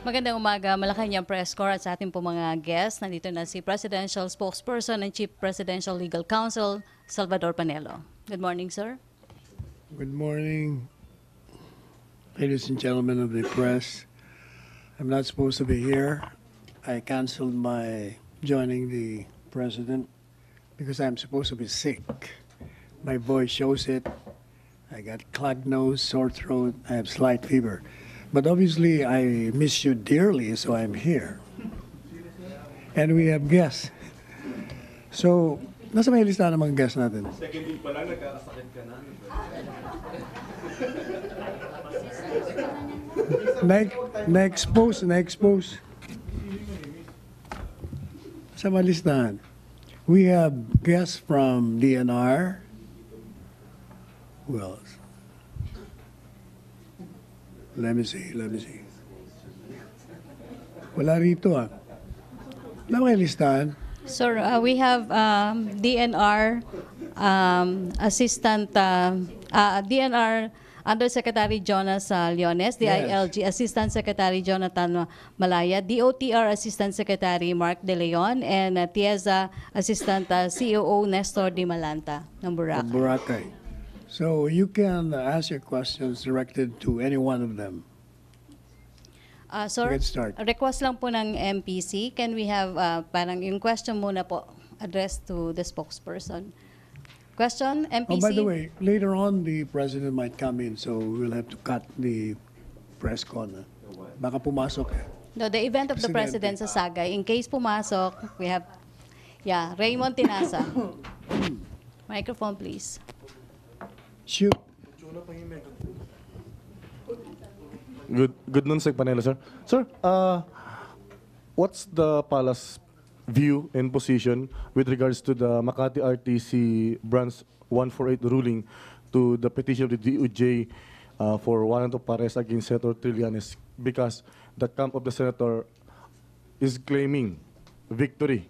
Magandang umaga, Malacañang Press Corps at sa ating po mga guests. Nandito na si Presidential Spokesperson and Chief Presidential Legal Counsel, Salvador Panelo. Good morning, sir. Good morning, ladies and gentlemen of the press. I'm not supposed to be here. I canceled my joining the president because I'm supposed to be sick. My voice shows it. I got clogged nose, sore throat, I have slight fever. But obviously, I miss you dearly, so I'm here. And we have guests. So, nasa may listahan ng mga guests natin? Second week pa lang, nagkakasakit ka na. Na-expose. Sa mga listahan. We have guests from DNR. Who else? Let me see. Wala rito ah. Wala mga listahan. Sir, we have DNR Assistant DNR Undersecretary Jonas Leones, DILG Assistant Secretary Jonathan Malaya, DOTR Assistant Secretary Mark De Leon, and TIEZA Assistant COO Nestor Di Malanta ng Boracay. Boracay. So you can ask your questions directed to any one of them. Sir, Let's start. request lang po ng MPC. Can we have parang yung question muna po addressed to the spokesperson? Question, MPC? Oh, by the way, later on the president might come in, so we'll have to cut the press con. Baka pumasok eh. No, the event of the Presidente. president sa Sagay. In case pumasok, we have, Raymond Tinasa. Microphone, please. Shoot. Good noon, Sec Panelo, sir. Sir, what's the palace view and position with regards to the Makati RTC Branch 148 ruling to the petition of the DOJ for warrant of arrest against Senator Trillanes, because the camp of the senator is claiming victory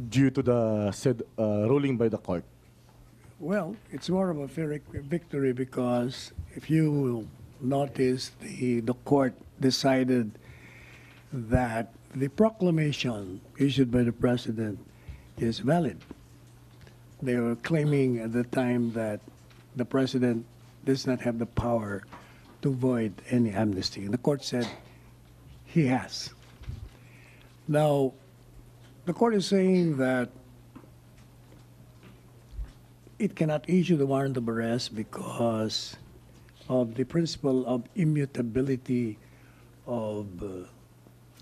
due to the said ruling by the court? Well, it's more of a victory because if you notice, the court decided that the proclamation issued by the president is valid. They were claiming at the time that the president does not have the power to void any amnesty. And the court said he has. Now, the court is saying that it cannot issue the warrant of arrest because of the principle of immutability of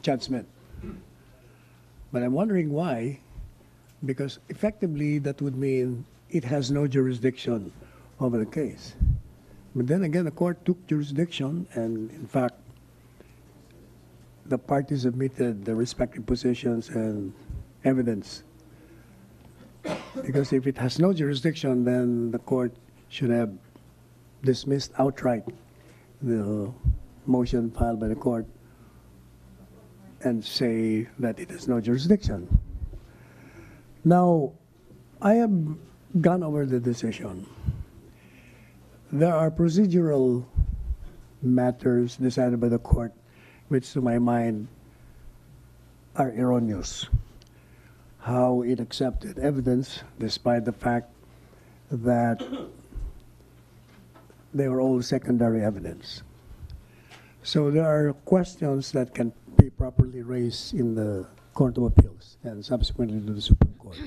judgment. But I'm wondering why, because effectively that would mean it has no jurisdiction over the case. But then again, the court took jurisdiction, and in fact, the parties admitted their respective positions and evidence. Because if it has no jurisdiction, then the court should have dismissed outright the motion filed by the court and say that it has no jurisdiction. Now, I have gone over the decision. There are procedural matters decided by the court which, to my mind, are erroneous. How it accepted evidence despite the fact that they were all secondary evidence. So there are questions that can be properly raised in the Court of Appeals and subsequently to the Supreme Court.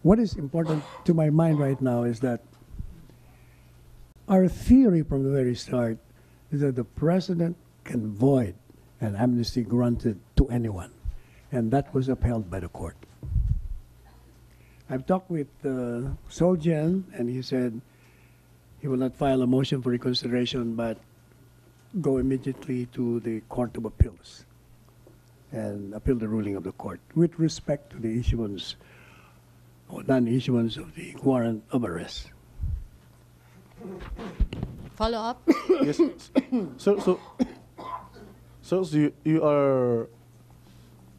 What is important to my mind right now is that our theory from the very start is that the president can void an amnesty granted to anyone. And that was upheld by the court. I've talked with Solgen, and he said he will not file a motion for reconsideration, but go immediately to the Court of Appeals and appeal the ruling of the court with respect to the issuance or non-issuance of the warrant of arrest. Follow up? Yes. So you are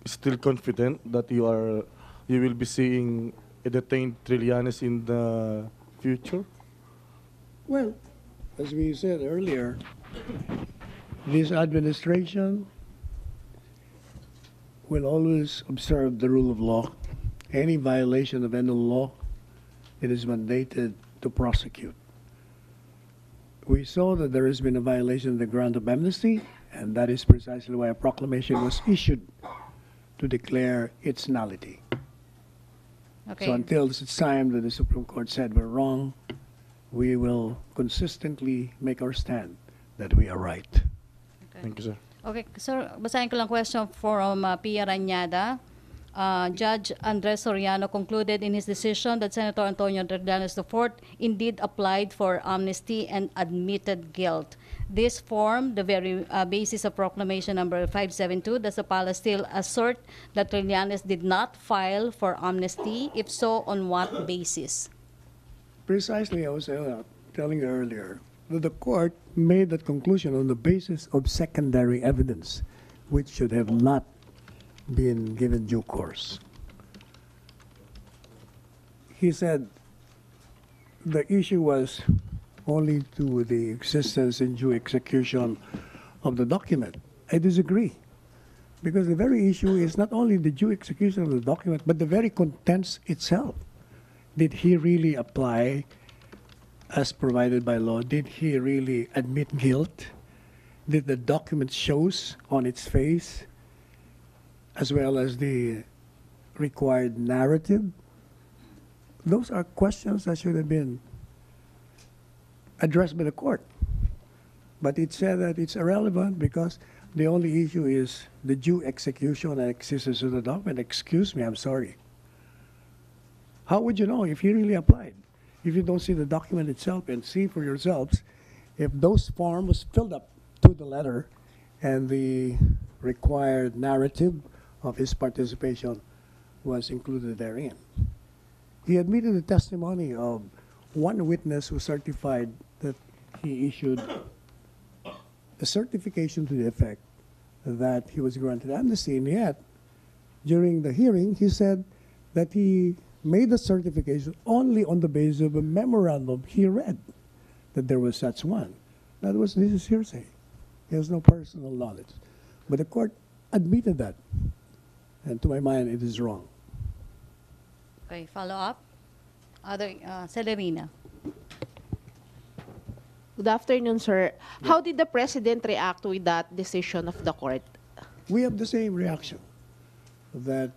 still confident that you will be seeing a detained Trillanes in the future? Well, as we said earlier, This administration will always observe the rule of law. Any violation of any law, it is mandated to prosecute. We saw that there has been a violation of the grant of amnesty, and that is precisely why a proclamation was issued to declare its nullity. Okay. So until such time that the Supreme Court said we're wrong, we will consistently make our stand that we are right. Thank you, sir. Okay, sir, basahin ko lang question from Pia Ranyada. Judge Andres Soriano concluded in his decision that Senator Antonio Trillanes IV indeed applied for amnesty and admitted guilt. This formed the very basis of proclamation number 572. Does the palace still assert that Trillanes did not file for amnesty? If so, on what basis? Precisely, I was telling you earlier that the court made that conclusion on the basis of secondary evidence, which should have not been given due course. He said the issue was only to the existence and due execution of the document. I disagree, because the very issue is not only the due execution of the document, but the very contents itself. Did he really apply as provided by law? Did he really admit guilt? Did the document shows on its face, as well as the required narrative? Those are questions that should have been addressed by the court. But it said that it's irrelevant because the only issue is the due execution and existence of the document. Excuse me, I'm sorry. How would you know if he really applied? If you don't see the document itself and see for yourselves if those forms was filled up to the letter and the required narrative of his participation was included therein. He admitted the testimony of one witness who certified that he issued a certification to the effect that he was granted amnesty, and yet during the hearing he said that he made the certification only on the basis of a memorandum he read that there was such one. In other words, this is hearsay. He has no personal knowledge. But the court admitted that. And to my mind, it is wrong. Okay, follow up. Celerina. Good afternoon, sir. How did the President react with that decision of the court? We have the same reaction, that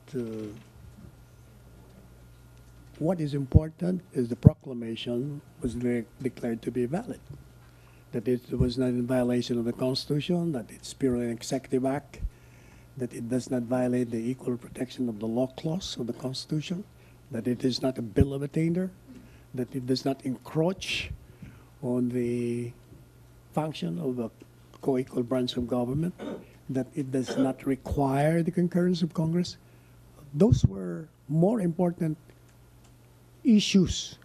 what is important is the proclamation was declared to be valid, that it was not in violation of the Constitution, that it's purely an executive act, that it does not violate the equal protection of the law clause of the Constitution, that it is not a bill of attainder, that it does not encroach on the function of a co-equal branch of government, that it does not require the concurrence of Congress. Those were more important issues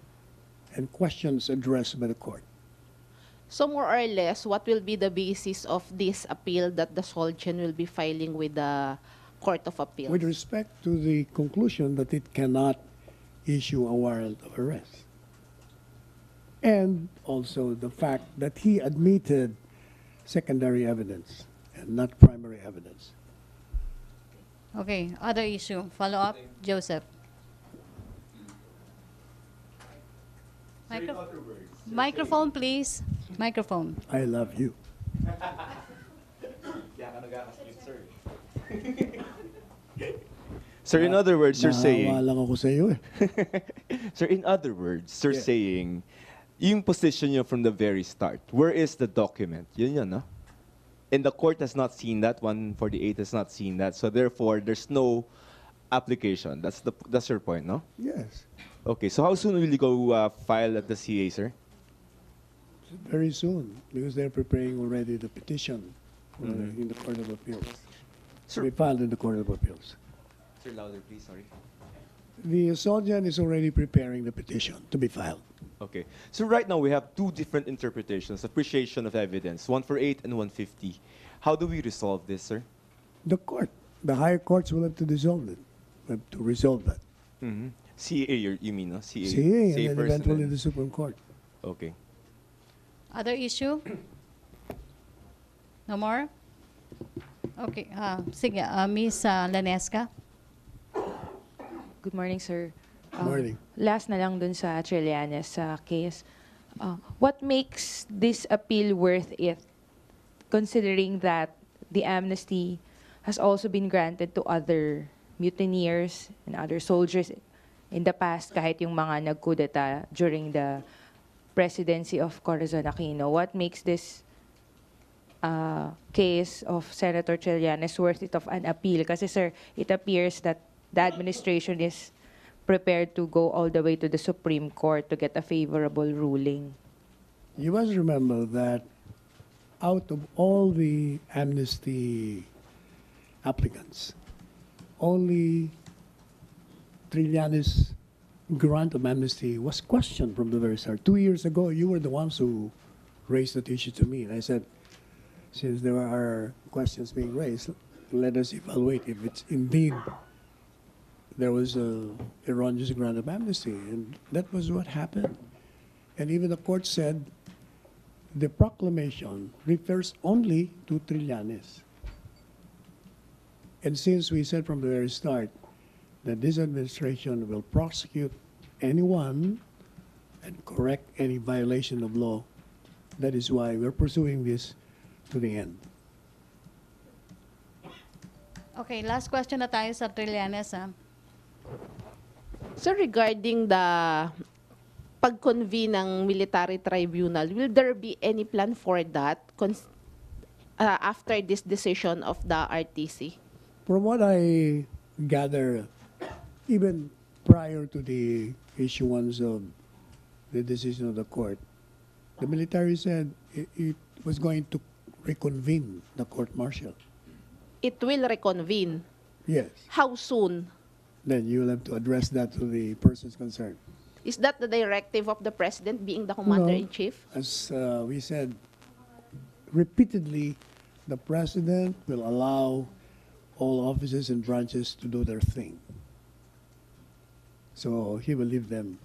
and questions addressed by the court. So more or less, what will be the basis of this appeal that the Solgen will be filing with the Court of Appeals? With respect to the conclusion that it cannot issue a warrant of arrest, and also the fact that he admitted secondary evidence and not primary evidence. Okay, other issue. Follow up, Joseph. Microphone, please. Microphone. I love you. Sir, in other words, you're Naawa saying, lang ako sa iyo eh. sir, in other words, you're Yeah. saying, yung position nyo from the very start, where is the document? Yun, no? And the court has not seen that, 148 has not seen that, so therefore, there's no application. That's your point, no? Yes, Okay, so how soon will you go file at the CA, sir? very soon, because they're preparing already the petition in the Court of Appeals. To be Sir, filed in the Court of Appeals. sir, louder, please, sorry. The Soldian is already preparing the petition to be filed. Okay, so right now we have two different interpretations, appreciation of evidence, 148 and 150. How do we resolve this, sir? The court, the higher courts will have to resolve it, to resolve that. CA, you mean, no? CA, See, and then first eventually then- the Supreme Court. Okay. Other issue? No more? Okay, sige, Miss Lanesca. Good morning, sir. Morning. Last na lang dun sa Trillanes case. What makes this appeal worth it, considering that the amnesty has also been granted to other mutineers and other soldiers in the past, kahit yung mga nagkudeta during the presidency of Corazon Aquino? What makes this case of Senator Trillanes worth it of an appeal? Kasi, sir, it appears that the administration is prepared to go all the way to the Supreme Court to get a favorable ruling. You must remember that out of all the amnesty applicants, only Trillanes' grant of amnesty was questioned from the very start. 2 years ago, you were the ones who raised that issue to me. And I said, since there are questions being raised, let us evaluate if it's indeed there was a erroneous grant of amnesty. And that was what happened. And even the court said the proclamation refers only to Trillanes. And since we said from the very start that this administration will prosecute anyone and correct any violation of law, that is why we're pursuing this to the end. Okay, last question na tayo sa Trillanes. So regarding the pag-convene ng military tribunal, will there be any plan for that after this decision of the RTC? From what I gather, even prior to the issuance of the decision of the court, the military said it was going to reconvene the court-martial. It will reconvene. Yes. How soon? Then you will have to address that to the persons concerned. Is that the directive of the president being the commander-in-chief? As we said repeatedly, the president will allow all offices and branches to do their thing. So he will leave them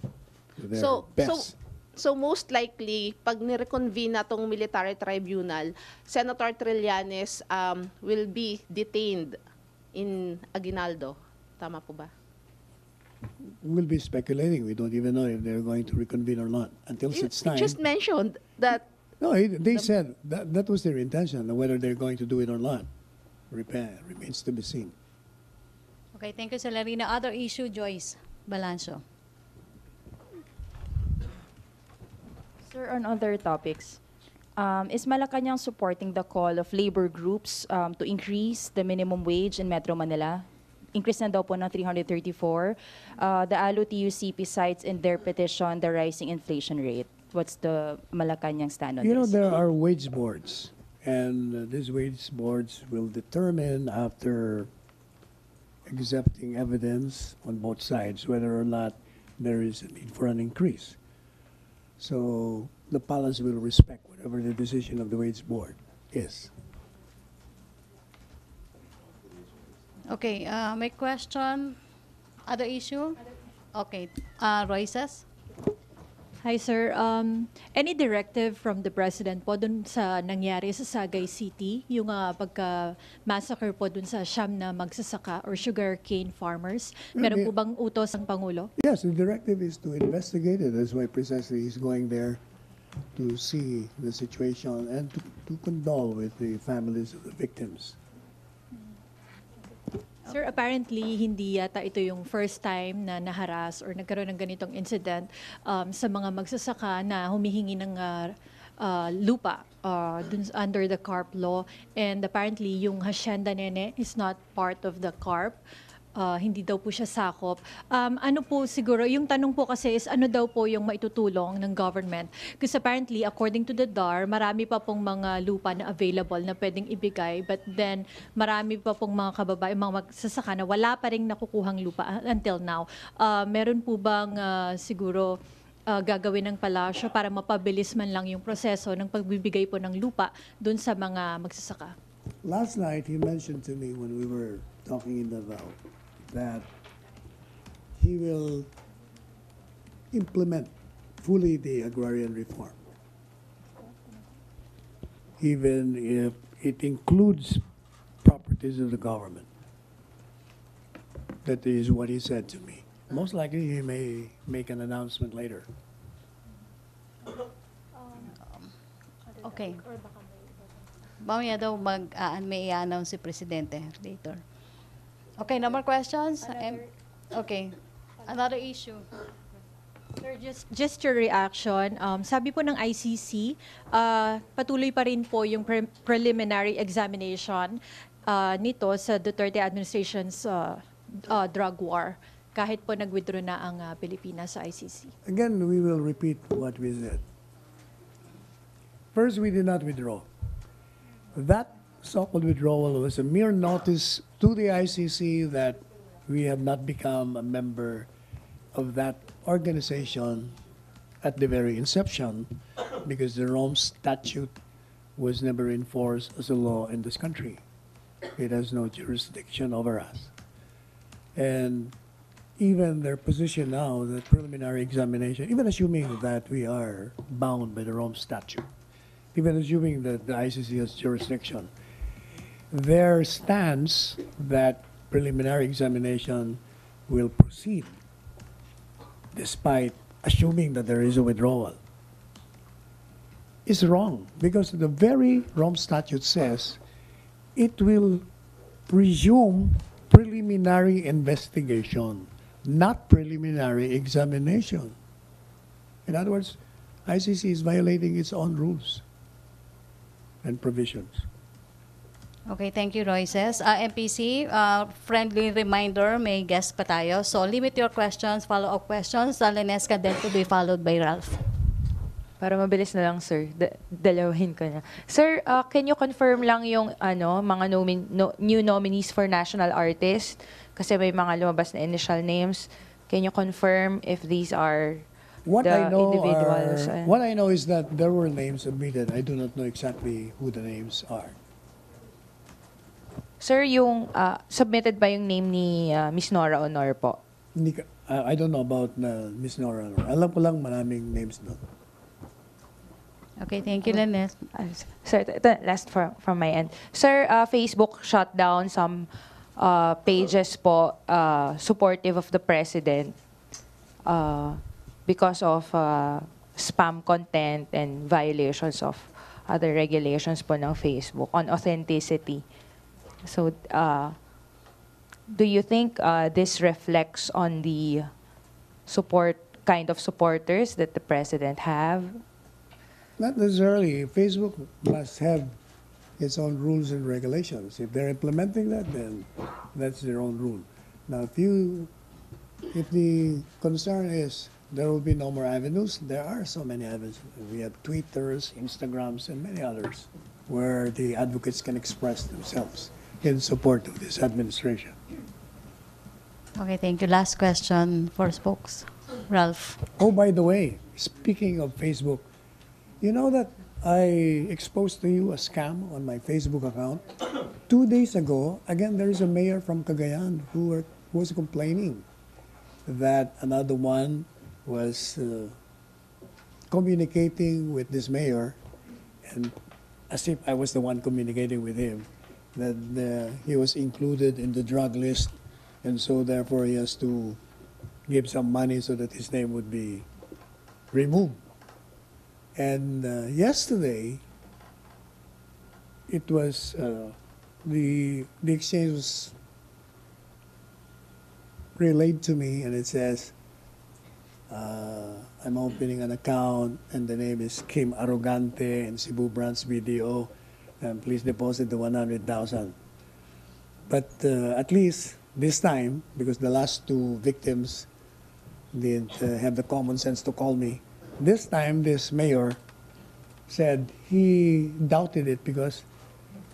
to their best. So most likely, pag nireconvene na tong military tribunal, Senator Trillanes will be detained in Aguinaldo. Tama po ba? We'll be speculating. We don't even know if they're going to reconvene or not until You such time. just mentioned that. No, they said that was their intention. Whether they're going to do it or not remains to be seen. Okay, thank you, Celerina. Other issue, Joyce Balancio. Sir, on other topics, is Malacañang supporting the call of labor groups to increase the minimum wage in Metro Manila? Increase na daw po ng 334. The ALO-TUCP cites in their petition the rising inflation rate. What's the Malacañang stand on You know, this? there are wage boards, and these wage boards will determine after accepting evidence on both sides whether or not there is a need for an increase. So the palace will respect whatever the decision of the wage board is. Okay, may question? Other issue? Okay, Royces? Hi, sir. Any directive from the President po dun sa nangyari sa Sagay City, yung pagka-massacre po dun sa siyam na magsasaka or sugarcane farmers? Meron po bang utos ang Pangulo? Yes, the directive is to investigate it. That's why precisely he's going there to see the situation and to condole with the families of the victims. Sir, apparently, hindi yata ito yung first time na naharas or nagkaroon ng ganitong incident sa mga magsasaka na humihingi ng lupa dun under the CARP law. And apparently, yung hacienda nene is not part of the CARP. Hindi daw po siya sakop. Ano po siguro, yung tanong po kasi is ano daw po yung maitutulong ng government? Because apparently, according to the DAR, marami pa pong mga lupa na available na pwedeng ibigay, but then marami pa pong mga kababae, mga magsasaka na wala pa rin nakukuhang lupa until now. Meron po bang siguro gagawin ng palasyo para mapabilis man lang yung proseso ng pagbibigay po ng lupa dun sa mga magsasaka? Last night, he mentioned to me when we were talking in Davao that he will implement fully the agrarian reform, even if it includes properties of the government. That is what he said to me. Most likely, he may make an announcement later. Okay. Mamaya daw may i-announce si Presidente later. Okay, no more questions? Okay. Another issue. Sir, just your reaction. Sabi po ng ICC, patuloy pa rin po yung preliminary examination nito sa Duterte administration's drug war, kahit po nag-withdraw na ang Pilipinas sa ICC. Again, we will repeat what we said. First, we did not withdraw. That so-called withdrawal was a mere notice to the ICC that we have not become a member of that organization at the very inception, because the Rome Statute was never enforced as a law in this country. It has no jurisdiction over us. And even their position now, the preliminary examination, even assuming that we are bound by the Rome Statute, even assuming that the ICC has jurisdiction, their stance that preliminary examination will proceed despite assuming that there is a withdrawal is wrong, because the very Rome Statute says it will resume preliminary investigation, not preliminary examination. In other words, ICC is violating its own rules and provisions. Okay, thank you, Royces. MPC, friendly reminder, may guest pa tayo. So limit your questions, follow-up questions. Lenesca then to be followed by Ralph. Para mabilis na lang, sir. Dalawahin ko na. Sir, can you confirm lang yung mga new nominees for national artist? Kasi may mga lumabas na initial names. Can you confirm if these are What the I know individuals? what I know is that there were names submitted. I do not know exactly who the names are. Sir, yung submitted ba yung name ni Miss Nora Honor po? I don't know about Miss Nora. Alam ko lang maraming names doon. Okay, thank you, Lenes. Sir, ito, last from my end. Sir, Facebook shut down some pages po supportive of the president because of spam content and violations of other regulations po ng Facebook on authenticity. So, do you think this reflects on the kind of supporters that the president have? Not necessarily. Facebook must have its own rules and regulations. If they're implementing that, then that's their own rule. Now, if the concern is there will be no more avenues, there are so many avenues. We have Twitters, Instagrams, and many others where the advocates can express themselves in support of this administration. Okay, thank you. Last question for spokes. Ralph. Oh, by the way, speaking of Facebook, you know that I exposed to you a scam on my Facebook account? 2 days ago, again, there is a mayor from Cagayan who was complaining that another one was communicating with this mayor, and as if I was the one communicating with him, that he was included in the drug list, and so therefore he has to give some money so that his name would be removed. And yesterday, it was the exchange was relayed to me, and it says, I'm opening an account, and the name is Kim Arrogante in Cebu Branch BDO, and please deposit the 100,000. But at least this time, because the last two victims didn't have the common sense to call me, this time this mayor said he doubted it because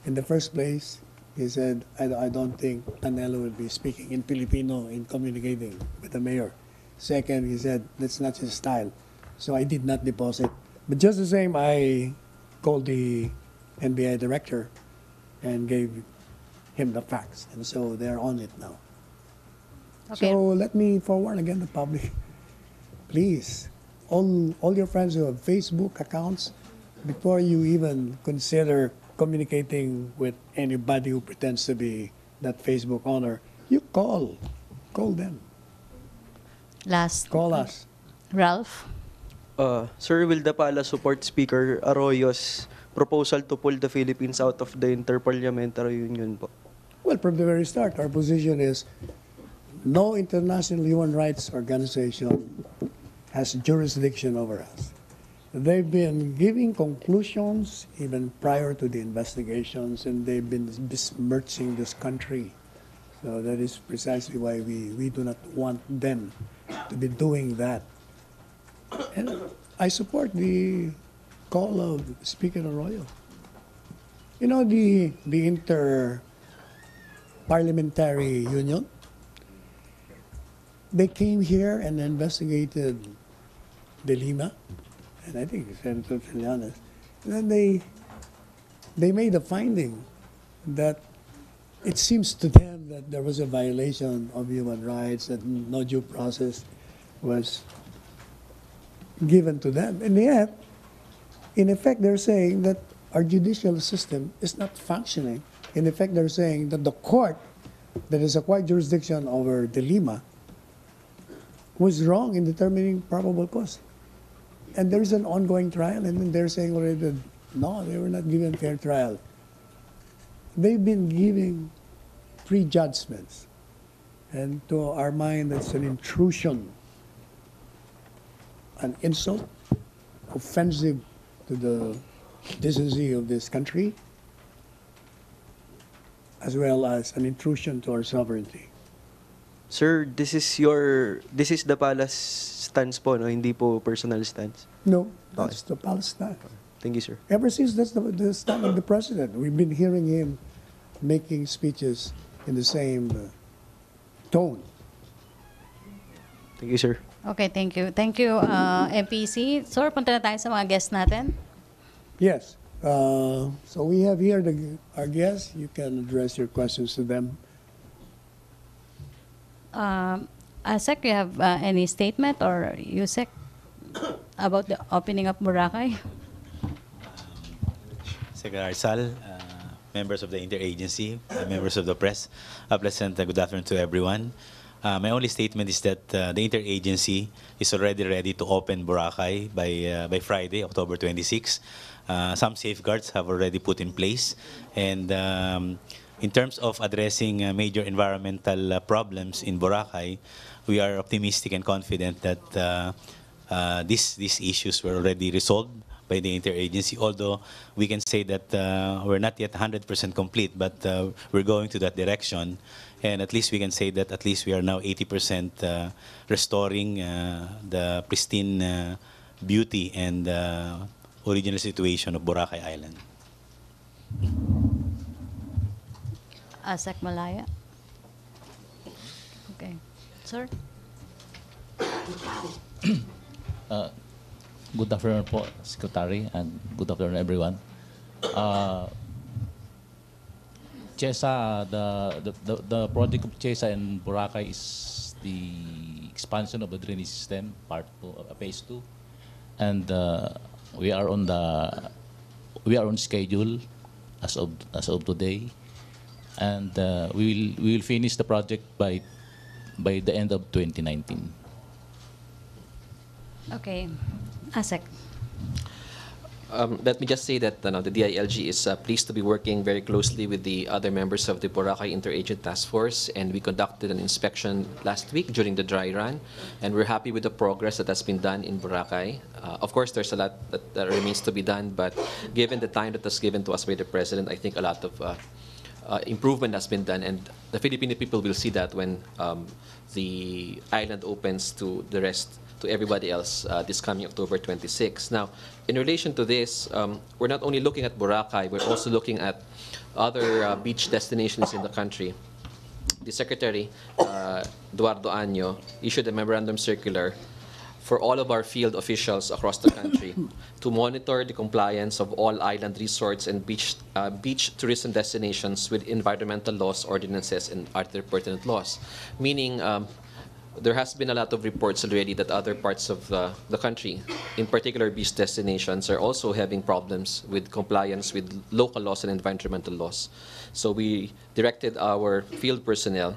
in the first place, he said, I don't think Tanelo will be speaking in Filipino in communicating with the mayor. Second, he said, that's not his style. So I did not deposit. But just the same, I called the NBI director and gave him the facts. And so they're on it now. Okay. So let me forewarn again the public. Please, all your friends who have Facebook accounts, before you even consider communicating with anybody who pretends to be that Facebook owner, you call them, Last, call us. Ralph. Sir, will the Pala support Speaker Arroyo's proposal to pull the Philippines out of the Interparliamentary Union po? Well, from the very start, our position is no international human rights organization has jurisdiction over us. They've been giving conclusions even prior to the investigations, and they've been besmirching this country. So that is precisely why we do not want them to be doing that. And I support the call of Speaker Arroyo. You know, the Inter-Parliamentary Union, they came here and investigated De Lima, and I think Senator Trillanes. And then they made a finding that it seems to them that there was a violation of human rights, that no due process was given to them. And yet, in effect, they're saying that our judicial system is not functioning. In effect, they're saying that the court that has acquired jurisdiction over De Lima was wrong in determining probable cause. And there is an ongoing trial, and then they're saying already that no, they were not given fair trial. They've been giving prejudgments. And to our mind, that's an intrusion, an insult, offensive to the decency of this country, as well as an intrusion to our sovereignty. Sir, this is the Palace stance po, no? Hindi po personal stance. No, that's the Palestine. Thank you, sir. Ever since that's the stand of the president, we've been hearing him making speeches in the same tone. Thank you, sir. Okay, thank you. Thank you, MPC. Sir, punta na tayo sa mga guests natin. Yes. So we have here our guests. You can address your questions to them. Asek, you have any statement, or Yusek, about the opening of Boracay? Secretary Sal, members of the interagency, members of the press, a pleasant good afternoon to everyone. My only statement is that the interagency is already ready to open Boracay by Friday, October 26. Some safeguards have already put in place, and in terms of addressing major environmental problems in Boracay, we are optimistic and confident that these issues were already resolved by the interagency, although we can say that we're not yet 100% complete, but we're going to that direction. And at least we can say that at least we are now 80% restoring the pristine beauty and original situation of Boracay Island. Asek Malaya. Okay. Sir? Good afternoon po, Secretary, and good afternoon, everyone. CHESA, the project of CHESA in Boracay is the expansion of the drainage system, phase 2, and we are on schedule as of today, and we will finish the project by the end of 2019. Okay. Asek. Let me just say that the DILG is pleased to be working very closely with the other members of the Boracay Interagency Task Force, and we conducted an inspection last week during the dry run, and we're happy with the progress that has been done in Boracay. Of course, there's a lot that remains to be done, but given the time that was given to us by the President, I think a lot of improvement has been done, and the Filipino people will see that when the island opens to the rest, to everybody else this coming October 26. Now, in relation to this, we're not only looking at Boracay, we're also looking at other beach destinations in the country. The Secretary, Eduardo Año, issued a memorandum circular for all of our field officials across the country to monitor the compliance of all island resorts and beach tourism destinations with environmental laws, ordinances, and other pertinent laws. Meaning, there has been a lot of reports already that other parts of the country, in particular beach destinations, are also having problems with compliance with local laws and environmental laws. So we directed our field personnel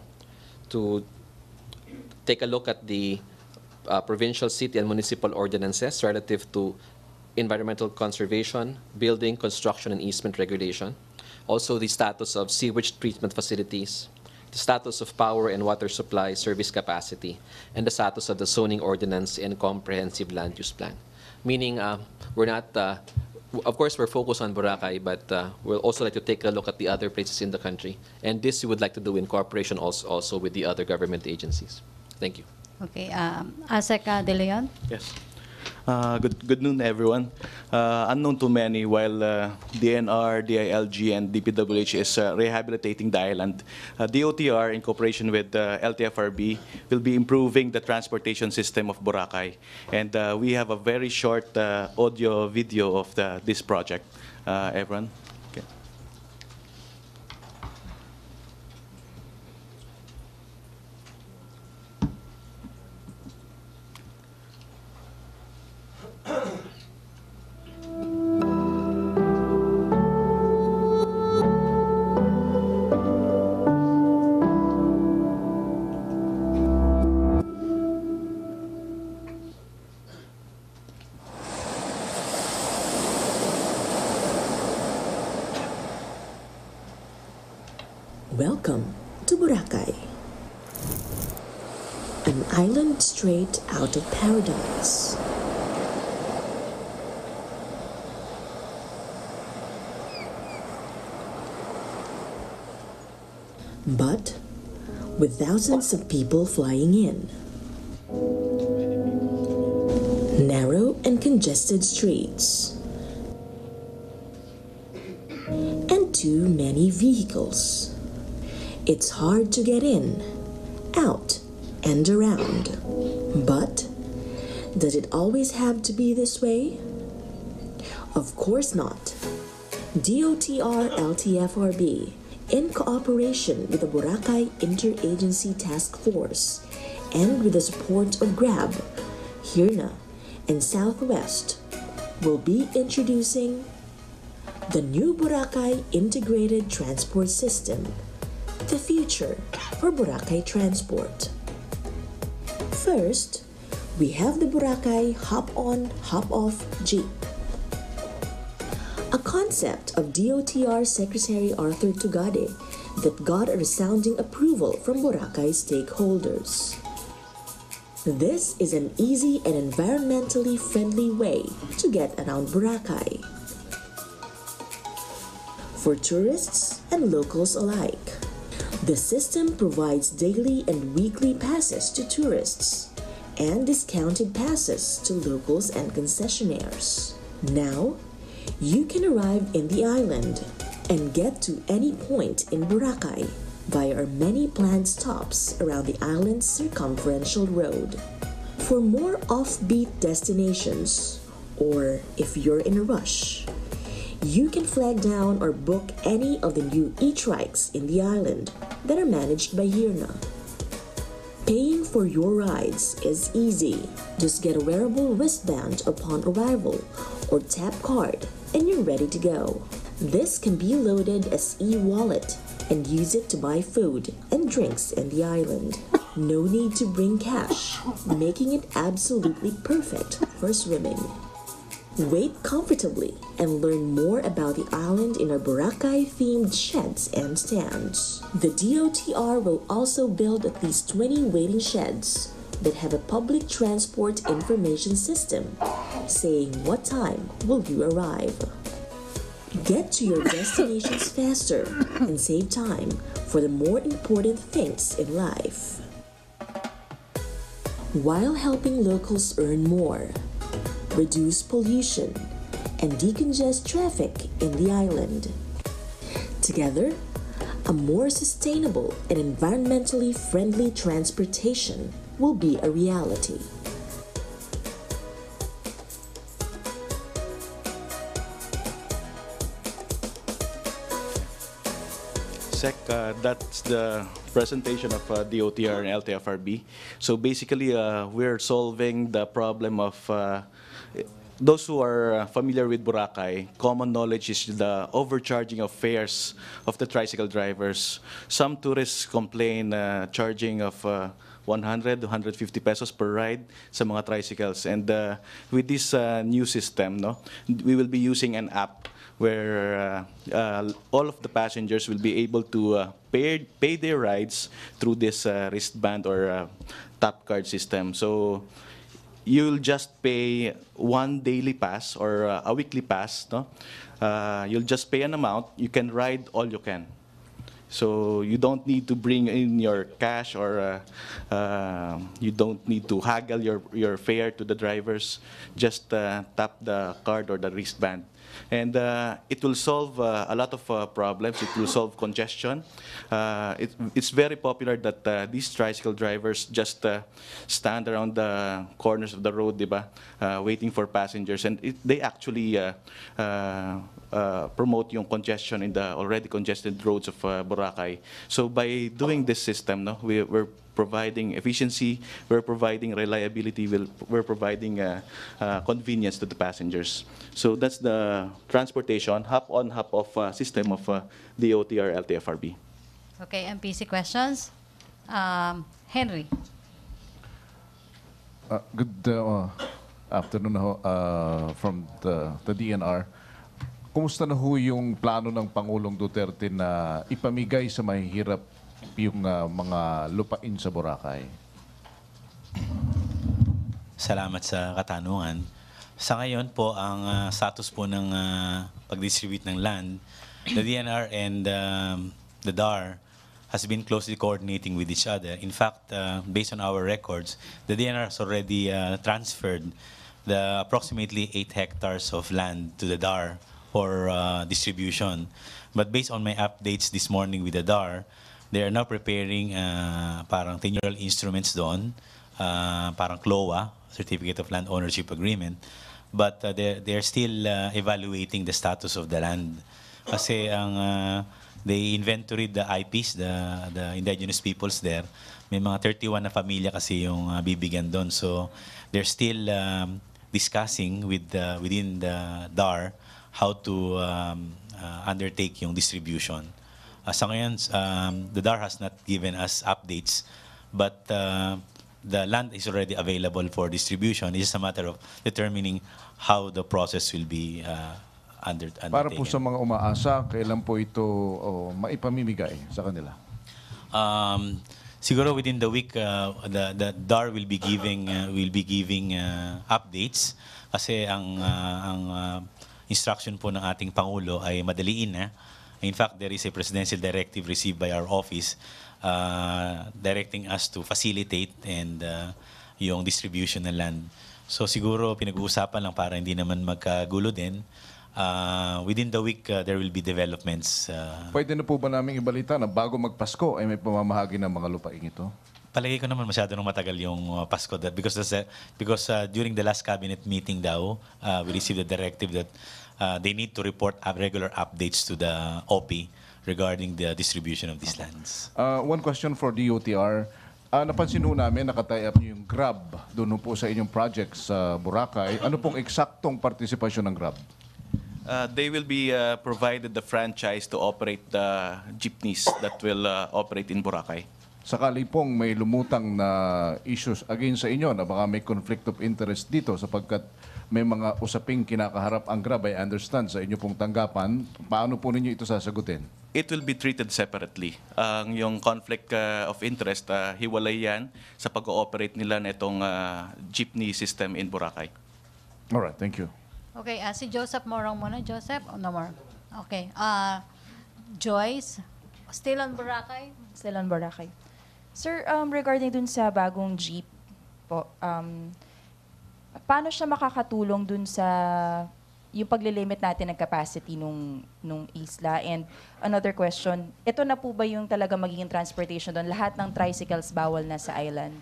to take a look at the provincial, city, and municipal ordinances relative to environmental conservation, building, construction, and easement regulation. Also, the status of sewage treatment facilities, the status of power and water supply service capacity, and the status of the zoning ordinance and comprehensive land use plan. Meaning, we're not, of course, we're focused on Boracay, but we'll also like to take a look at the other places in the country. And this we would like to do in cooperation also with the other government agencies. Thank you. Okay, Asek De Leon? Yes. Good noon, everyone. Unknown to many, while DNR, DILG, and DPWH is rehabilitating the island, DOTR, in cooperation with LTFRB, will be improving the transportation system of Boracay. And we have a very short audio video of this project. Everyone? Okay. Welcome to Boracay, an island straight out of paradise. But with thousands of people flying in, narrow and congested streets, and too many vehicles, it's hard to get in, out, and around. But does it always have to be this way? Of course not. DOTR LTFRB, in cooperation with the Boracay Interagency Task Force and with the support of GRAB, HIRNA, and Southwest, will be introducing the new Boracay Integrated Transport System, the future for Boracay transport. First, we have the Boracay Hop-On, Hop-Off Jeep, a concept of DOTR Secretary Arthur Tugade that got a resounding approval from Boracay stakeholders. This is an easy and environmentally friendly way to get around Boracay for tourists and locals alike. The system provides daily and weekly passes to tourists and discounted passes to locals and concessionaires. Now, you can arrive in the island and get to any point in Boracay via our many planned stops around the island's circumferential road. For more offbeat destinations, or if you're in a rush, you can flag down or book any of the new e-trikes in the island that are managed by HIRNA. Paying for your rides is easy. Just get a wearable wristband upon arrival or tap card and you're ready to go. This can be loaded as e-wallet and use it to buy food and drinks in the island. No need to bring cash, making it absolutely perfect for swimming. Wait comfortably and learn more about the island in our Boracay-themed sheds and stands. The DOTR will also build at least 20 waiting sheds that have a public transport information system saying what time will you arrive. Get to your destinations faster and save time for the more important things in life, while helping locals earn more, reduce pollution, and decongest traffic in the island. Together, a more sustainable and environmentally friendly transportation will be a reality. Sec. That's the presentation of DOTR and LTFRB. So basically, we're solving the problem of those who are familiar with Boracay. Common knowledge is the overcharging of fares of the tricycle drivers. Some tourists complain charging of 100 to 150 pesos per ride sa mga tricycles. And with this new system, no, we will be using an app where all of the passengers will be able to pay their rides through this wristband or tap card system. So you'll just pay one daily pass or a weekly pass. No? You'll just pay an amount. You can ride all you can. So you don't need to bring in your cash or you don't need to haggle your fare to the drivers. Just tap the card or the wristband. And it will solve a lot of problems. It will solve congestion. It's very popular that these tricycle drivers just stand around the corners of the road, diba, waiting for passengers. And they actually promote yung congestion in the already congested roads of Boracay. So by doing this system, no, we're providing efficiency, we're providing reliability, we're providing convenience to the passengers. So that's the transportation hop-on, hop-off system of DOTR LTFRB. Okay, MPC questions. Henry. Good afternoon from the DNR. Kumusta na ho yung plano ng Pangulong Duterte na ipamigay sa mahihirap yung mga lupain sa Boracay? Salamat sa katanungan. Sa ngayon po, ang status po ng pag-distribute ng land, the DNR and the DAR has been closely coordinating with each other. In fact, based on our records, the DNR has already transferred the approximately 8 hectares of land to the DAR for distribution. But based on my updates this morning with the DAR, they are now preparing parang tenure instruments doon, parang CLOA, Certificate of Land Ownership Agreement. But they're still evaluating the status of the land. Kasi they inventoried the IPs, the indigenous peoples there. May mga 31 na pamilya kasi yung bibigyan doon. So they're still discussing within the DAR how to undertake yung distribution. Sa ngayon, the DAR has not given us updates, but the land is already available for distribution. It's just a matter of determining how the process will be undertaken. Para po sa mga umaasa, kailan po ito maipamimigay sa kanila? Siguro within the week, the DAR will be giving updates kasi ang instruction po ng ating Pangulo ay madaliin na. In fact, there is a presidential directive received by our office directing us to facilitate and yung distribution ng land. So siguro pinag-uusapan lang para hindi naman magkagulo din. Within the week, there will be developments. Pwede na po ba namin ibalita na bago magpasko ay may pamamahagi ng mga lupain ito? Palagay ko naman masyado nung matagal yung Pasko because during the last cabinet meeting daw, we received a directive that they need to report regular updates to the OP regarding the distribution of these lands. One question for DOTR. Napansin ho namin, nakatay up niyo yung Grab doon po sa inyong project sa Boracay. Ano pong eksaktong partisipasyon ng Grab? They will be provided the franchise to operate the jeepneys that will operate in Boracay. Sakali pong may lumutang na issues against sa inyo na baka may conflict of interest dito sapagkat may mga usaping kinakaharap ang Grab, I understand, sa inyo pong tanggapan, paano po ninyo ito sasagutin? It will be treated separately. Yung conflict of interest, hiwalay yan sa pag-ooperate nila na itong jeepney system in Boracay. Alright, thank you. Okay, si Joseph Morong muna. Joseph, no more. Okay. Joyce, still on Boracay? Still on Boracay. Sir, regarding dun sa bagong jeep po, paano siya makakatulong dun sa yung paglilimit natin ng capacity nung isla? And another question, ito na po ba yung talaga magiging transportation doon? Lahat ng tricycles bawal na sa island?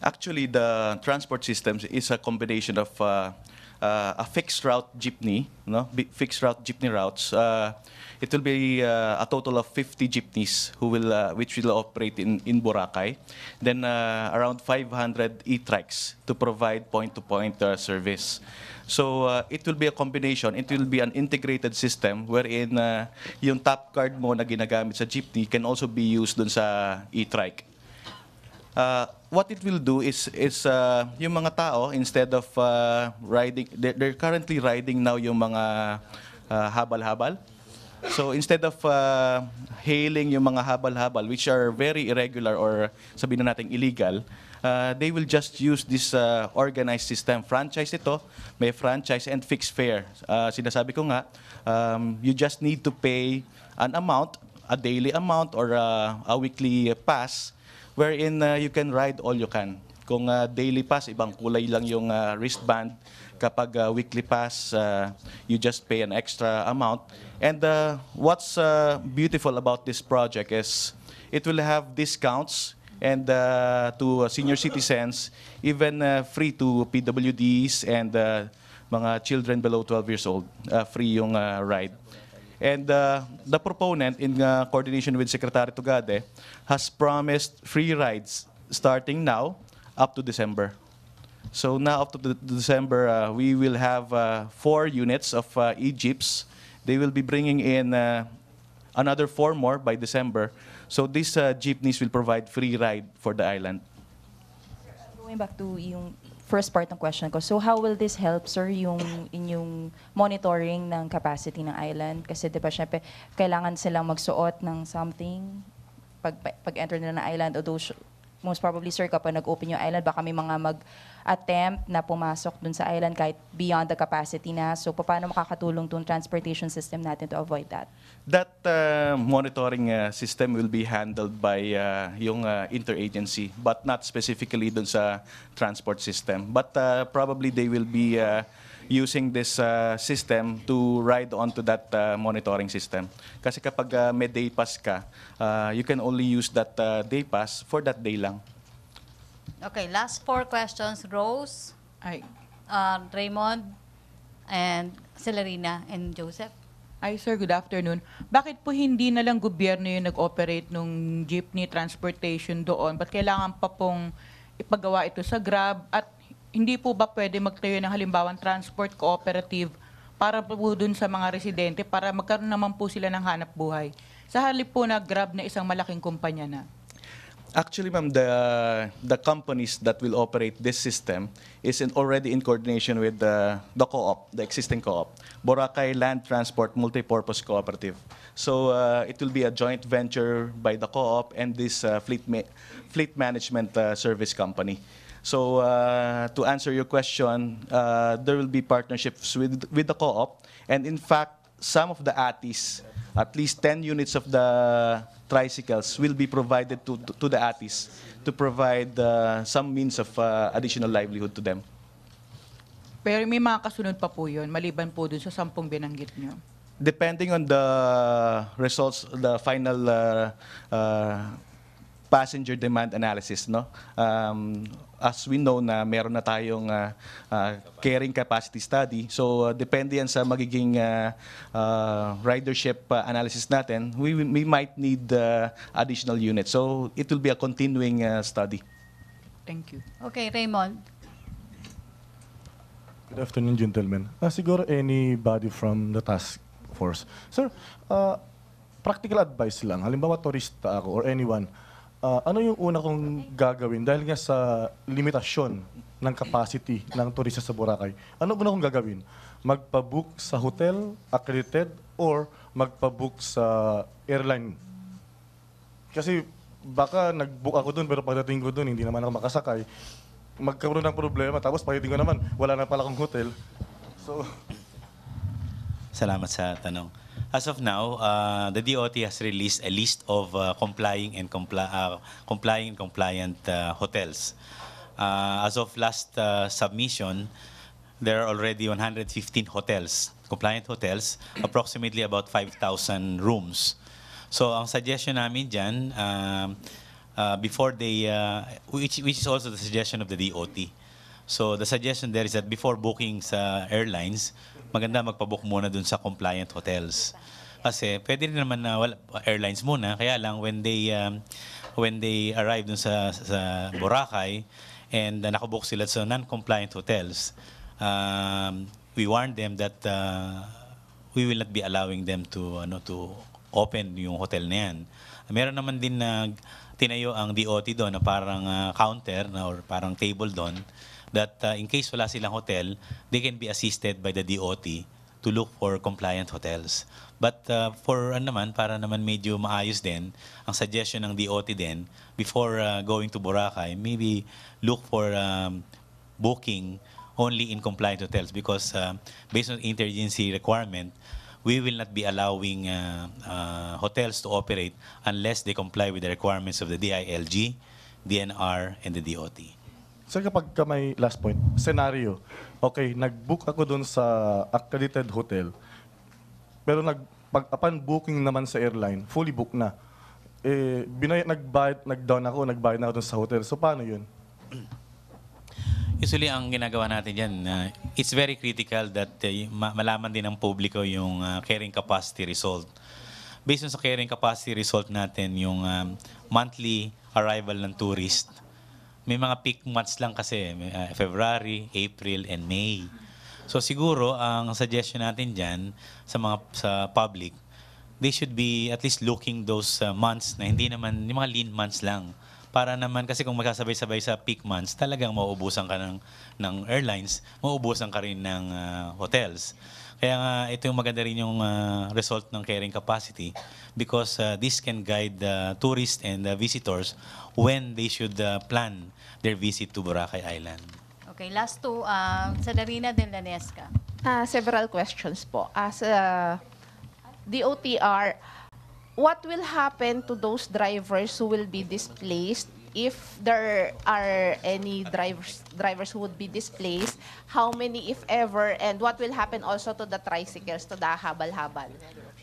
Actually, the transport systems is a combination of a fixed route jeepney, no, fixed route jeepney routes. It will be a total of 50 jeepneys which will operate in Boracay. Then around 500 e-trikes to provide point-to-point service. So it will be a combination. It will be an integrated system wherein yung top card mo na ginagamit sa jeepney can also be used dun sa e-trike. What it will do is yung mga tao, instead of riding, they're currently riding now yung mga habal-habal. So instead of hailing yung mga habal-habal, which are very irregular or sabihin na natin illegal, they will just use this organized system. Franchise ito, may franchise and fixed fare. Sinasabi ko nga, you just need to pay an amount, a daily amount or a weekly pass, wherein you can ride all you can. Kung daily pass, ibang kulay lang yung wristband. Kapag weekly pass, you just pay an extra amount. And what's beautiful about this project is it will have discounts and to senior citizens, even free to PWDs and mga children below 12 years old, free yung ride. And the proponent, in coordination with Secretary Tugade, has promised free rides starting now up to December. So now up to December, we will have 4 units of e-jeeps. They will be bringing in another 4 more by December. So these jeepneys will provide free ride for the island. Going back to yung first part ng question ko, so how will this help, sir, yung inyong monitoring ng capacity ng island? Kasi di ba, syempre, kailangan silang magsuot ng something pag-enter nila ng island, although most probably, sir, kapag nag-open yung island, baka may mga mag-attempt na pumasok dun sa island kahit beyond the capacity na. So, paano makakatulong tong transportation system natin to avoid that? That monitoring system will be handled by yung interagency, but not specifically dun sa transport system. But probably they will be using this system to ride onto that monitoring system. Kasi kapag may day pass ka, you can only use that day pass for that day lang. Okay, last 4 questions. Rose, Raymond, and Celerina, and Joseph. Hi sir, good afternoon. Bakit po hindi na lang gobyerno yung nag-operate nung jeepney transportation doon? Ba't kailangan pa pong ipagawa ito sa Grab? At hindi po ba pwede magtayo ng halimbawang transport cooperative para po dun sa mga residente para magkaroon naman po sila ng hanap buhay? Sa halip po na Grab na isang malaking kumpanya na. Actually, ma'am, the companies that will operate this system is already in coordination with the co-op, the existing co-op, Boracay Land Transport Multipurpose Cooperative. So it will be a joint venture by the co-op and this fleet management service company. So to answer your question, there will be partnerships with the co-op, and in fact, some of the ATIs, at least 10 units of the tricycles will be provided to the ATIs to provide some means of additional livelihood to them. Pero may mga kasunod pa po yun, maliban po dun sa 10 binanggit nyo. Depending on the results, the final passenger demand analysis, no? As we know na meron na tayong carrying capacity study. So depende yan sa magiging ridership analysis natin. We might need additional units. So it will be a continuing study. Thank you. Okay, Raymond. Good afternoon, gentlemen. Siguro anybody from the task force. Sir, practical advice lang. Halimbawa, turista ako or anyone. Ano yung una kong gagawin? Dahil nga sa limitasyon ng capacity ng turista sa Boracay, ano una kong gagawin? Magpa-book sa hotel, accredited, or magpa-book sa airline? Kasi baka nag-book ako doon, pero pagdating ko doon, hindi naman ako makasakay. Magkaroon ng problema, tapos pagdating ko naman, wala na pala akong hotel. So, Salamat sa tanong. As of now, the DOT has released a list of compliant hotels. As of last submission, there are already 115 hotels, compliant hotels, approximately about 5,000 rooms. So ang suggestion namin dyan, before they, which is also the suggestion of the DOT, So the suggestion there is that before booking sa airlines, maganda magpabook muna dun sa compliant hotels. Kasi pwede rin naman na airlines muna, kaya lang when they arrive dun sa Boracay and nakabook sila sa non-compliant hotels, we warn them that we will not be allowing them to open yung hotel na yan. Meron naman din na tinayo ang DOT doon na parang counter or parang table doon that in case wala silang hotel, they can be assisted by the DOT to look for compliant hotels. But para naman medyo maayos din, ang suggestion ng DOT din, before going to Boracay, maybe look for booking only in compliant hotels because based on interagency requirement, we will not be allowing hotels to operate unless they comply with the requirements of the DILG, DNR, and the DOT. Sir, kapag may last point, scenario, okay, nag-book ako doon sa accredited hotel, pero upon booking naman sa airline, fully booked na. Nag-down ako, nagbayad na ako doon sa hotel. So, paano yun? Usually, ang ginagawa natin dyan, it's very critical that malaman din ng publiko yung carrying capacity result. Based on sa carrying capacity result natin, yung monthly arrival ng tourist, may mga peak months lang kasi, February, April, and May. So siguro, ang suggestion natin dyan sa public, they should be at least looking those months na hindi naman, yung mga lean months lang. Para naman, kasi kung magkasabay-sabay sa peak months, talagang mauubusan ka ng airlines, mauubusan ka rin ng hotels. Kaya nga, ito yung maganda rin yung result ng carrying capacity because this can guide tourists and visitors when they should plan their visit to Boracay Island. Okay, last two, sa Darina del Lanesca. Several questions po. As DOTR, what will happen to those drivers who will be displaced if there are any drivers who would be displaced? How many, if ever? And what will happen also to the tricycles, to the habal-habal?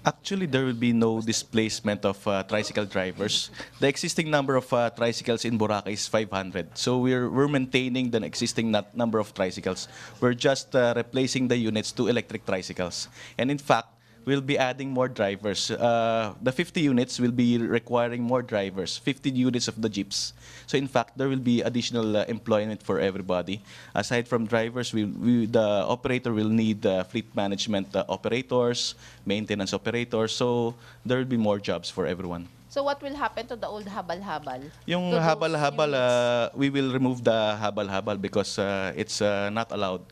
Actually, there will be no displacement of tricycle drivers. The existing number of tricycles in Boracay is 500. So we're maintaining the existing number of tricycles. We're just replacing the units to electric tricycles. And in fact, we'll be adding more drivers. The 50 units will be requiring more drivers, 50 units of the jeeps. So in fact, there will be additional employment for everybody. Aside from drivers, the operator will need fleet management operators, maintenance operators. So there will be more jobs for everyone. So what will happen to the old habal-habal? Yung habal-habal, we will remove the habal-habal because it's not allowed.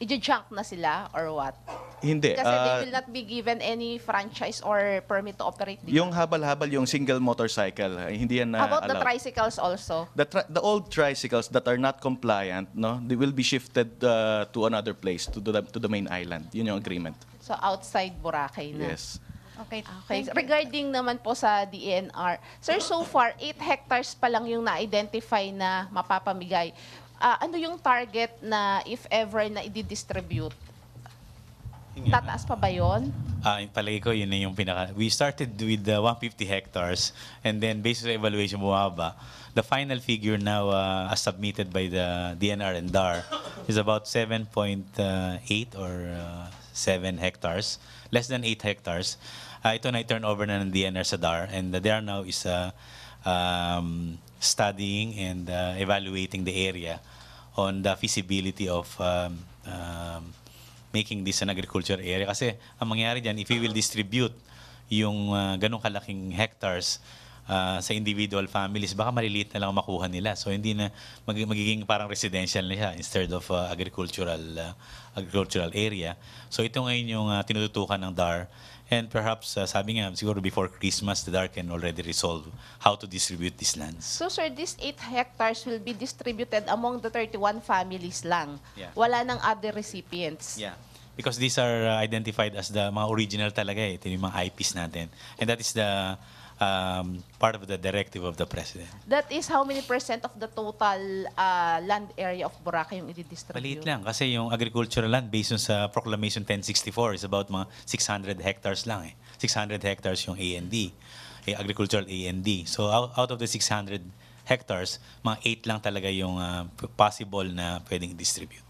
I-junk na sila or what? Hindi. Kasi they will not be given any franchise or permit to operate. Yung habal-habal, yung single motorcycle, hindi yan How about allowed. the tricycles also? The old tricycles that are not compliant, no, they will be shifted to another place, to the main island. Yun yung agreement. So outside Boracay na. Yes. Okay. Regarding naman po sa DNR, sir, so far 8 hectares pa lang yung na-identify na mapapamigay. Ano yung target na if ever na i-distribute? Tataas pa ba yun? Palagi ko, yun na yung pinaka... We started with 150 hectares and then based on evaluation bumaba. The final figure now as submitted by the DNR and DAR is about 7.8 or 7 hectares, less than 8 hectares. Ito na i-turn over na ng DNR sa DAR and the DAR now is studying and evaluating the area on the feasibility of making this an agriculture area. Kasi ang mangyayari dyan, if we will distribute yung ganong kalaking hectares sa individual families, baka maliliit na lang makuha nila. So hindi na magiging parang residential na siya instead of agricultural area. So ito ngayon yung tinututukan ng DAR. And perhaps, sabi nga, siguro before Christmas, the DAR can already resolve how to distribute these lands. So sir, these 8 hectares will be distributed among the 31 families lang. Yeah. Wala nang other recipients. Yeah. Because these are identified as the mga original talaga eh. Ito yung mga IPs natin. And that is the part of the directive of the President. That is how many % of the total land area of Boracay yung i-distribute? Maliit lang kasi yung agricultural land based on sa Proclamation 1064 is about mga 600 hectares lang eh. 600 hectares yung A&D, agricultural A&D. So out of the 600 hectares, mga 8 lang talaga yung possible na pwedeng distribute.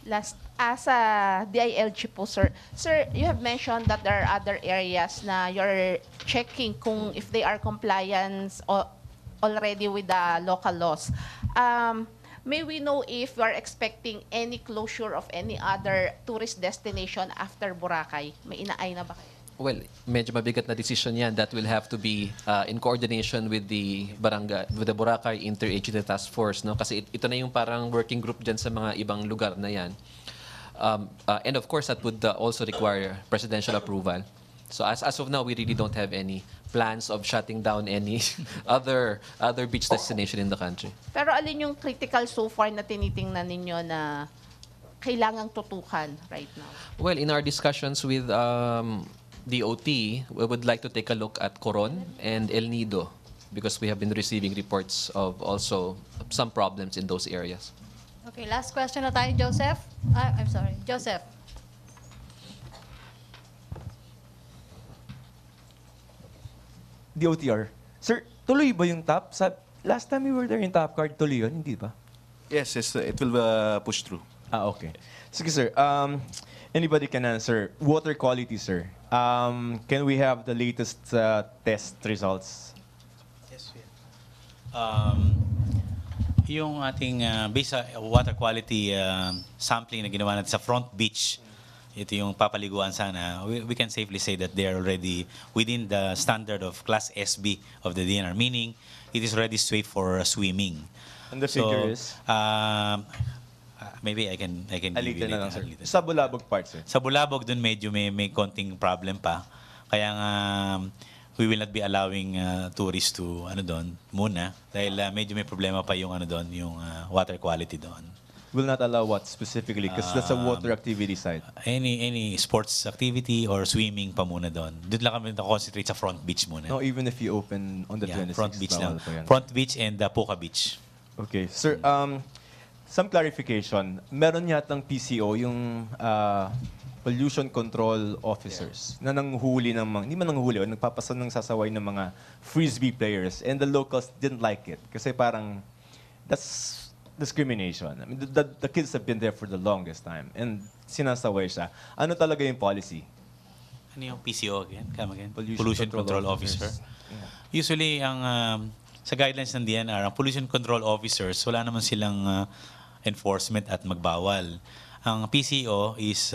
Last, as a DILG po, sir. Sir, you have mentioned that there are other areas na you're checking kung if they are compliant already with the local laws. May we know if you are expecting any closure of any other tourist destination after Boracay? May inaay na ba kayo? Well, medyo mabigat na decision yan. That will have to be in coordination with the barangay, with the Boracay Interagency Task Force, no? Kasi ito na yung parang working group dyan sa mga ibang lugar na yan. And of course, that would also require presidential approval. So as of now, we really don't have any plans of shutting down any other beach destination in the country. Pero alin yung critical so far na tinitingnan ninyo na kailangang tutukan right now? Well, in our discussions with DOT, we would like to take a look at Coron and El Nido because we have been receiving reports of also some problems in those areas. Okay, last question na tayo, Joseph. I'm sorry, Joseph. DOTR. Sir, tuloy ba yung TAP? Last time we were there in TAP card, tuloy yun, hindi ba? Yes, it will push through. Okay. Sige, sir. Anybody can answer. Water quality, sir. Can we have the latest test results? Yes, yung ating based sa water quality sampling na ginawa natin sa front beach, ito yung papaliguan sana, we can safely say that they are already within the standard of Class SB of the DNR, meaning it is already safe for swimming. And the figure is? Maybe I can give you Na lang, sir. later. Sa Bulabog part, sir. Sa Bulabog, dun medyo may konting problem pa. Kaya nga, we will not be allowing tourists to doon muna dahil medyo may problema pa yung doon, yung water quality doon. Will not allow what specifically? Because that's a water activity site. Any sports activity or swimming pa muna doon. Doon lang kami na-concentrate sa front beach muna. No, even if you open on the 26th. Front beach lang. bawal pa yan. Front beach and Puka Beach. Okay. Sir, some clarification. Meron yatang PCO, yung pollution control officers na nanghuli ng mga, hindi man nanghuli, o nagpapasa ng sasaway ng mga frisbee players, and the locals didn't like it. Kasi parang, that's discrimination. I mean, the kids have been there for the longest time, and sinasaway siya. Ano talaga yung policy? Ano yung PCO again? Come again? Pollution Control Officer. Yeah. Usually, sa guidelines ng DNR, ang pollution control officers, wala naman silang enforcement at magbawal. Ang PCO is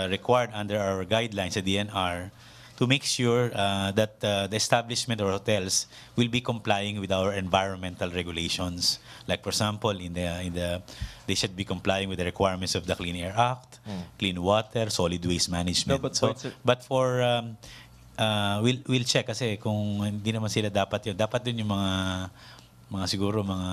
required under our guidelines sa DNR to make sure that the establishment or hotels will be complying with our environmental regulations. Like for example, they should be complying with the requirements of the Clean Air Act, clean water, solid waste management. No, but for we'll check kasi kung hindi naman sila dapat yun. Dapat din yung mga siguro mga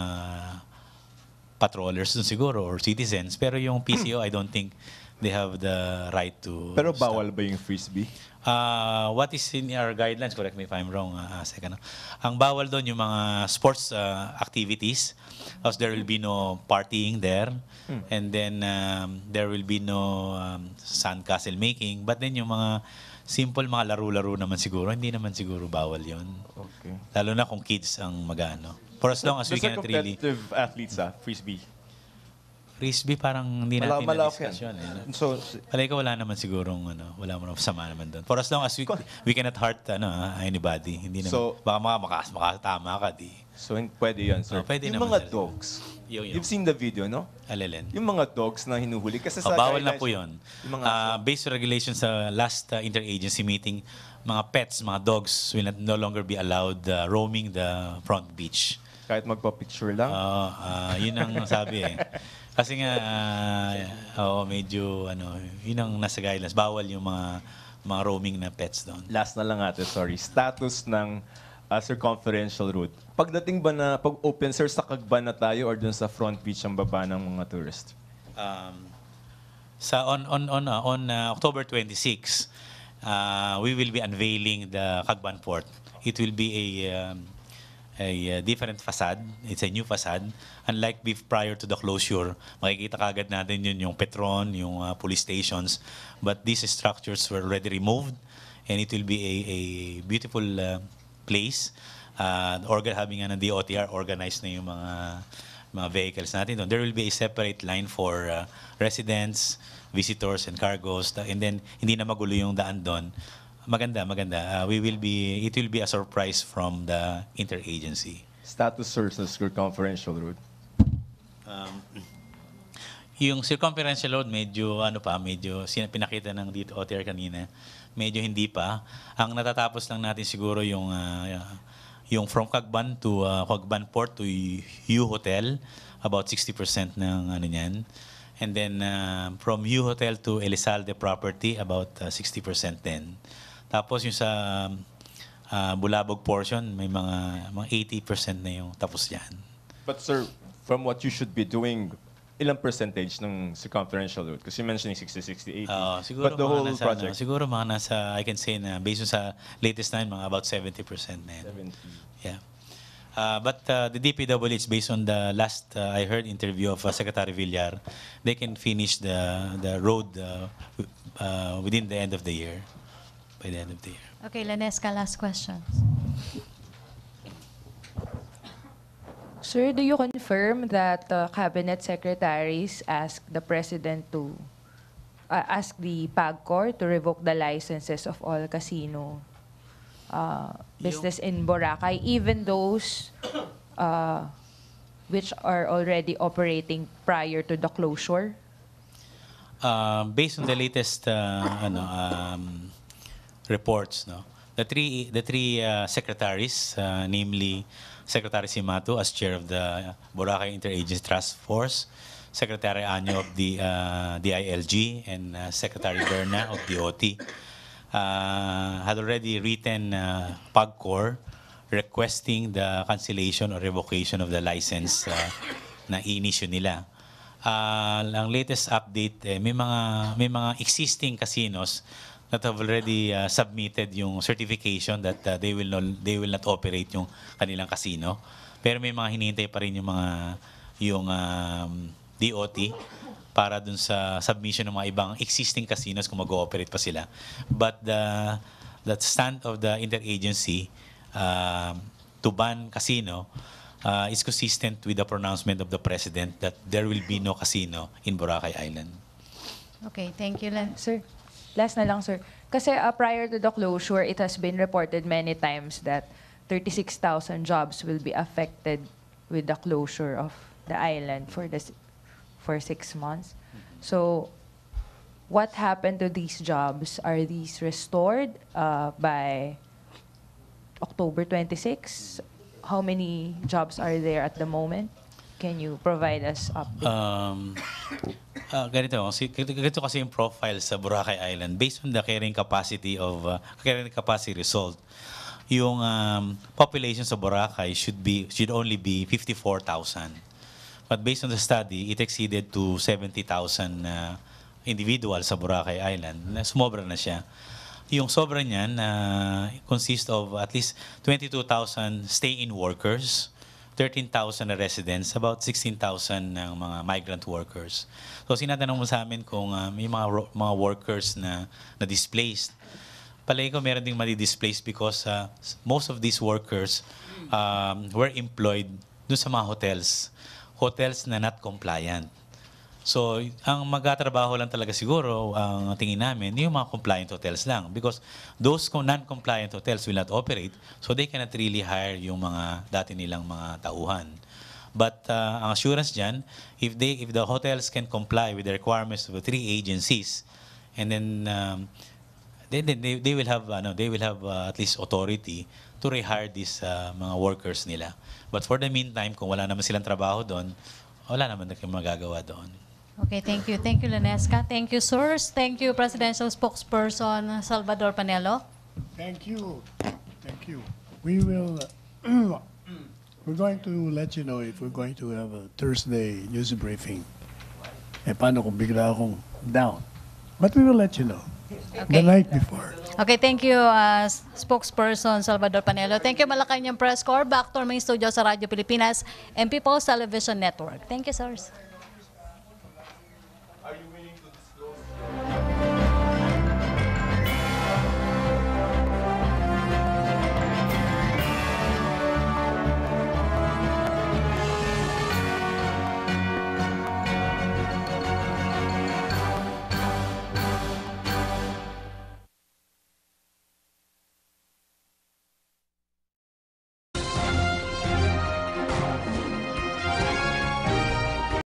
patrollers dun siguro or citizens. Pero yung PCO, I don't think they have the right to. Pero bawal ba yung frisbee? What is in our guidelines, correct me if I'm wrong, second. Ang bawal doon yung mga sports activities, because there will be no partying there, and then there will be no sandcastle making, but then yung mga simple mga laro-laro naman siguro, hindi naman siguro bawal yun. Okay. Lalo na kung kids ang mag-ano. For as long as we cannot really. Competitive athletes, frisbee. Frisbee parang hindi natin Malawak na-discuss yan. yun. So, Palay ko wala naman sigurong wala mo naman sama naman doon. For as long as we cannot hurt anybody, hindi naman. So, baka makatama ka di. So, pwede yun, sir. Pwede yung naman mga talaga. dogs, Yung. you've seen the video, no? Alelen. Yung mga dogs na hinuhuli. Kasi sa Bawal na guidelines, po yun. Yung mga Based on regulations sa last interagency meeting, mga pets, mga dogs will no longer be allowed roaming the front beach. Kahit magpa-picture lang? Yun ang sabi eh. Kasi nga, medyo, yun ang nasa guidelines. Bawal yung mga roaming na pets doon. Last na lang ate, sorry. Status ng circumferential route. Pagdating ba na, pag-open, sir, sa Kagban na tayo or dun sa front beach ang baba ng mga tourist? On October 26, we will be unveiling the Kagban Port. It will be a different facade. It's a new facade. Unlike prior to the closure, makikita kagad natin yung Petron, yung police stations. But these structures were already removed, and it will be a beautiful place. Having ng DOTR, organized na yung mga vehicles natin doon. There will be a separate line for residents, visitors, and cargos. And then, hindi na magulo yung daan doon. Maganda. It will be a surprise from the interagency. Status search ng circumferential route. Yung circumferential road, medyo pinakita ng dito OTR kanina, medyo hindi pa. Ang natatapos lang natin siguro yung from Cagban to Cagban Port to U Hotel, about 60% ng niyan. And then from U Hotel to Elizalde property, about 60% din. Tapos yung sa Bulabog portion, may mga 80% na yung tapos yan. But sir, from what you should be doing, ilang percentage ng circumferential route? Kasi you mentioning 60, 60, 80. Siguro But the whole nasa, project? siguro mga nasa, I can say na based on sa latest na mga about 70% na yan. 70. Yeah. But the DPWH, based on the last I heard interview of Secretary Villar, they can finish the road within the end of the year. By the end of the year. Okay, Lanesca, last question. Sir, do you confirm that cabinet secretaries asked the president to ask the PAGCOR to revoke the licenses of all casino business in Boracay, even those which are already operating prior to the closure? Based on the latest reports, the three secretaries, namely Secretary Simato as chair of the Boracay Interagency Task Force, Secretary Anyo of the DILG, and Secretary Berna of the OT, had already written PAGCOR requesting the cancellation or revocation of the license na i-issue nila. Ang latest update, may mga existing casinos that have already submitted yung certification that they will not operate yung kanilang casino. Pero may mga hinihintay pa rin yung DOT para dun sa submission ng mga ibang existing casinos kung mag-ooperate pa sila. But the stand of the interagency to ban casino is consistent with the pronouncement of the President that there will be no casino in Boracay Island. Okay, thank you, Sir, last na lang, sir. Kasi prior to the closure, it has been reported many times that 36,000 jobs will be affected with the closure of the island for 6 months. So, what happened to these jobs? Are these restored by October 26? How many jobs are there at the moment? Can you provide us update? Ganito kasi yung profile sa Boracay Island based on the carrying capacity result. Yung population sa Boracay should only be 54,000. But based on the study, it exceeded to 70,000 individuals sa Boracay Island. Sumobra na siya. Yung sobra niyan consists of at least 22,000 stay-in workers, 13,000 na residents, about 16,000 ng mga migrant workers. So sinatanong mo sa amin kung may mga workers na displaced. Palagi ko meron ding madi-displaced because most of these workers were employed dun sa mga hotels na not compliant. So, ang magtatrabaho lang talaga siguro, ang tingin namin, yung mga compliant hotels lang. Because those non-compliant hotels will not operate, so they cannot really hire yung mga dati nilang mga tauhan. But ang assurance dyan, if the hotels can comply with the requirements of the three agencies, and then they will have at least authority to rehire these mga workers nila. But for the meantime, kung wala naman silang trabaho doon, wala naman na magagawa doon. Okay, thank you. Thank you, Lanesca. Thank you, sirs. Thank you, Presidential Spokesperson Salvador Panelo. Thank you. Thank you. We will, we're going to let you know if we're going to have a Thursday news briefing. Paano kung bigla akong down? But we will let you know. Okay. The night before. Okay, thank you, Spokesperson Salvador Panelo. Thank you, Malacañang Press Corps. Back to our main studio sa Radyo Pilipinas and People's Television Network. Thank you, sirs.